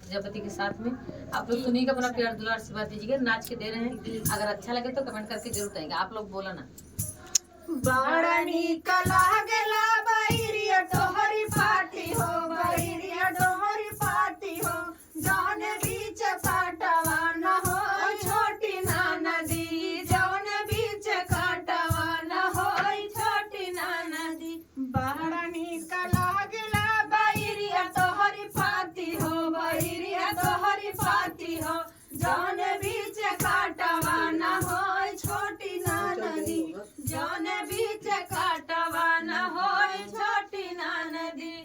प्रजापति के साथ में। आप लोग सुनिएगा, अपना प्यार दुलार आशीर्वाद दीजिएगा। नाच के दे रहे हैं, अगर अच्छा लगे तो कमेंट करके जरूर कहिएगा। आप लोग बोला ना। बड़ा नीक लागेला बैरिया तोहरी पार्टी हो, बैरिया तोहरी पार्टी हो, जौन बीच काटवा न हो छोटी नदी, जौन बीच काटवा न हो छोटी नदी। बड़ा नीक लागेला बैरिया तोहरी पार्टी हो, बैरिया तोहरी पार्टी हो, जौन बीच काटवा न हो छोटी नदी, जौन बीच काटवा न हो छोटी नदी।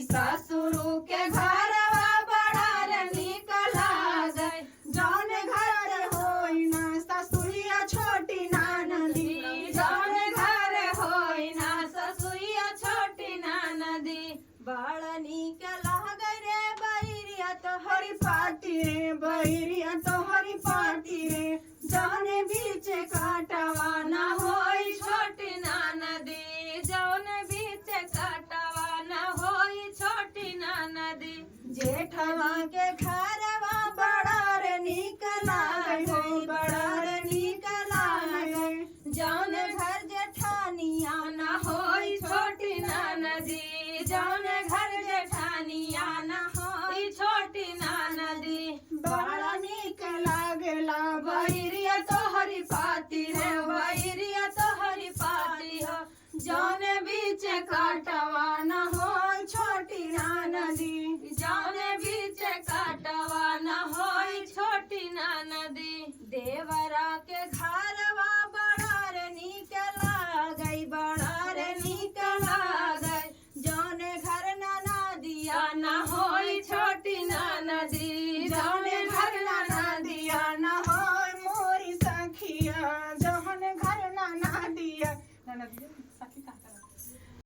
ससुरु के घरवा बड़ा नीक लागे, जौन घर होई ना ससुरिया छोटी नदी, जौन घर होई ना ससुरिया छोटी नदी। बड़ा नीक लागे रे बैरिया तोहरी पार्टी रे, बैरिया तोहरी पार्टी रे, जौन बीच काटवा न होई छोटी नदी, जौन बीच काटवा न होई छोटी नदी। जेठवा के घरवा बड़ा रे नीक लागे, बड़ा रे नीक लागे, जौन घर जेठानिया न होई छोटी नदी, जौन घर जेठानिया न होई छोटी नदी। बड़ा नीक लागेला बैरिया तोहरी पार्टी रे, बैरिया तोहरी पार्टी हो, जौन बीच काटवा न हो छोटी नदी, जौन बीच काटवा न हो छोटी नदी। देवरा के घरवा बड़ा रे नीक लागे, बड़ा रे नीक लागे, जौन घर नदिया न हो छोटी नदी, जौन घर नदिया न हो मोरी सखिया, जौन घर नदिया।